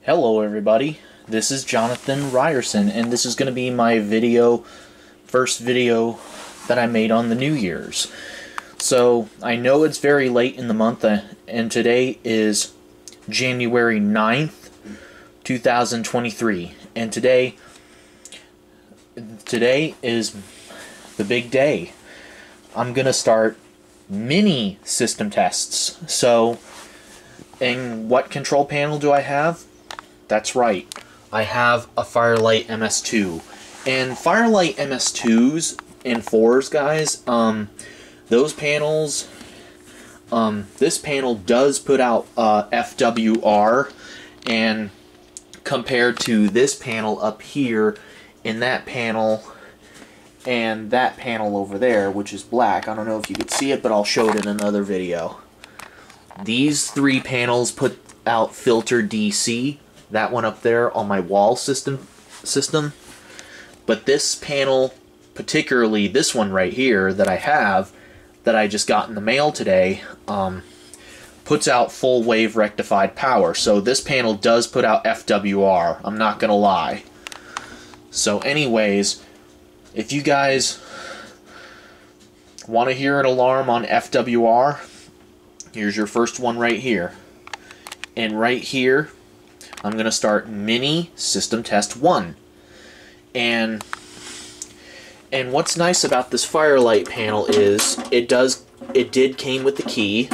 Hello everybody, this is Jonathan Ryerson, and this is going to be my first video that I made on the New Year's. So, I know it's very late in the month, and today is January 9th, 2023, and today is the big day. I'm going to start mini system tests. So, and what control panel do I have? That's right, I have a Firelight MS2. And Firelight MS2s and 4s, guys, those panels, this panel does put out FWR, and compared to this panel up here, in that panel, and that panel over there, which is black, I don't know if you could see it, but I'll show it in another video. These three panels put out filter DC. That one up there on my wall system. But this panel, particularly this one right here that I have, that I just got in the mail today, puts out full wave rectified power. So this panel does put out FWR, I'm not gonna lie. So anyways, if you guys want to hear an alarm on FWR, here's your first one right here. And right here, I'm going to start mini system test 1. And what's nice about this Firelight panel is it did came with the key,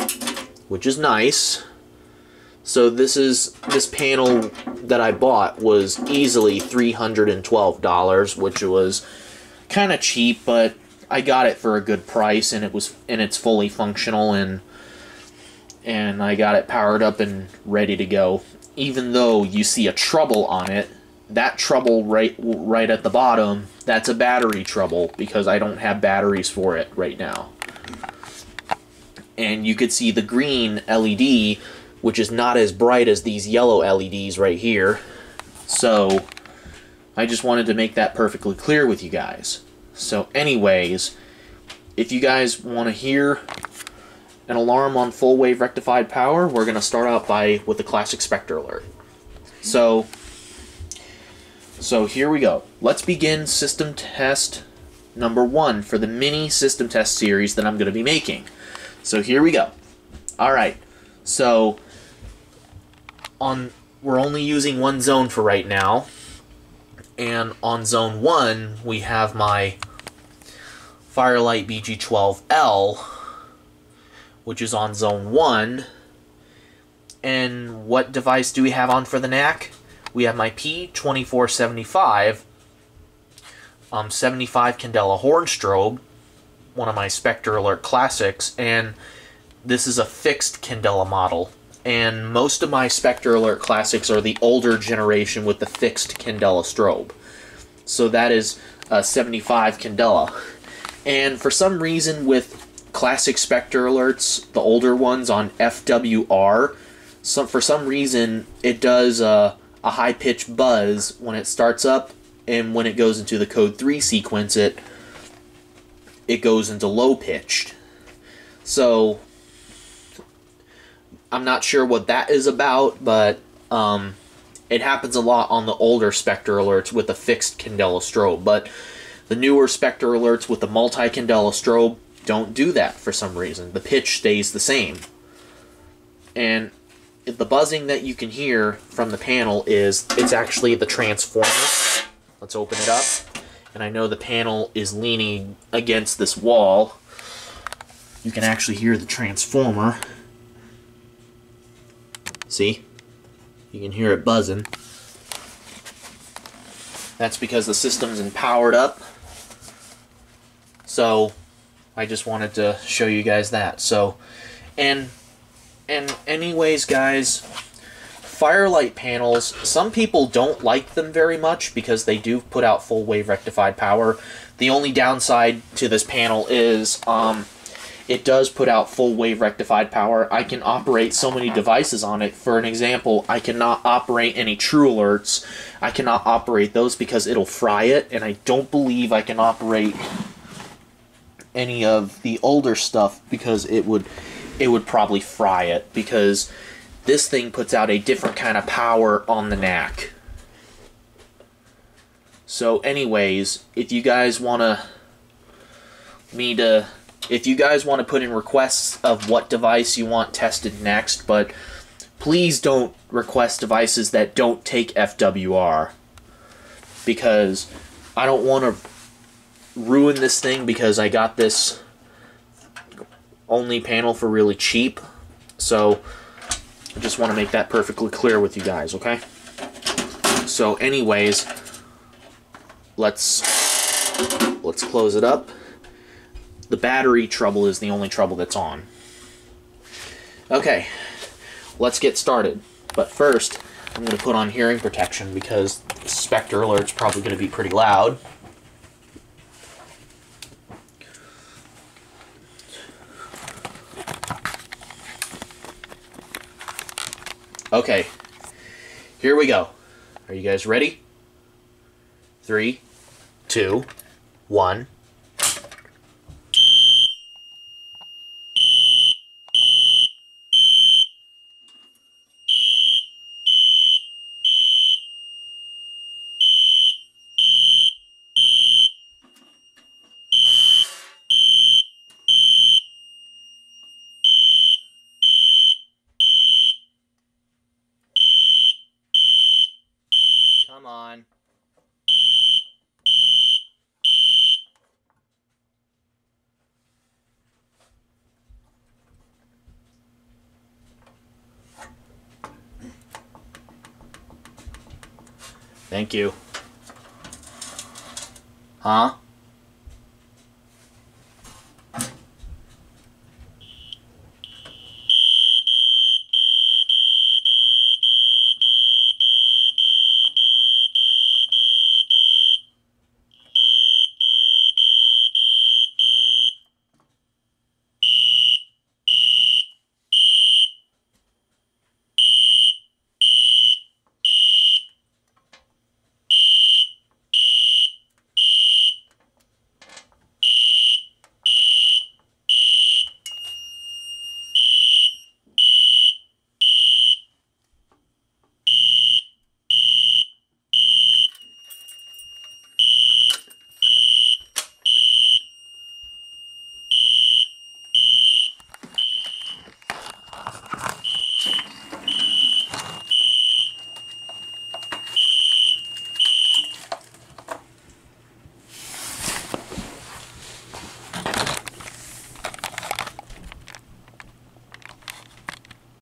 which is nice. So this panel that I bought was easily $312, which was kind of cheap, but I got it for a good price, and it's fully functional, and I got it powered up and ready to go. Even though you see a trouble on it, that trouble right at the bottom, that's a battery trouble, because I don't have batteries for it right now. And you could see the green LED, which is not as bright as these yellow LEDs right here. So I just wanted to make that perfectly clear with you guys. So anyways, if you guys want to hear an alarm on full wave rectified power, we're going to start out with the classic Spectre alert. So here we go. Let's begin system test number 1 for the mini system test series that I'm going to be making. So here we go. Alright, so we're only using one zone for right now, and on zone 1 we have my Firelight BG12L, which is on zone 1. And what device do we have on for the NAC? We have my P2475 75 Candela horn strobe, one of my Spectre Alert classics, and this is a fixed Candela model. And most of my Spectre Alert classics are the older generation with the fixed Candela strobe. So that is a 75 Candela. And for some reason with classic Spectre Alerts, the older ones on FWR, for some reason it does a high-pitched buzz when it starts up, and when it goes into the code 3 sequence, it goes into low-pitched. So I'm not sure what that is about, but it happens a lot on the older Spectre Alerts with the fixed Candela strobe. But the newer Spectre Alerts with the multi-Candela strobe don't do that for some reason. The pitch stays the same. And the buzzing that you can hear from the panel it's actually the transformer. Let's open it up. And I know the panel is leaning against this wall. You can actually hear the transformer. See? You can hear it buzzing. That's because the system's powered up. So I just wanted to show you guys that. So, and anyways, guys, Firelight panels, some people don't like them very much because they do put out full wave rectified power. The only downside to this panel is it does put out full wave rectified power. I can operate so many devices on it. For an example, I cannot operate any True Alerts. I cannot operate those because it'll fry it, and I don't believe I can operate any of the older stuff because it would probably fry it, because this thing puts out a different kind of power on the NAC. So anyways, if you guys want to put in requests of what device you want tested next, but please don't request devices that don't take FWR, because I don't want to ruin this thing because I got this only panel for really cheap. So I just want to make that perfectly clear with you guys, okay? So anyways, let's close it up. The battery trouble is the only trouble that's on. Okay, let's get started. But first, I'm going to put on hearing protection because the Spectre alert's probably going to be pretty loud. Okay, here we go. Are you guys ready? 3, 2, 1. Come on. Thank you. Huh?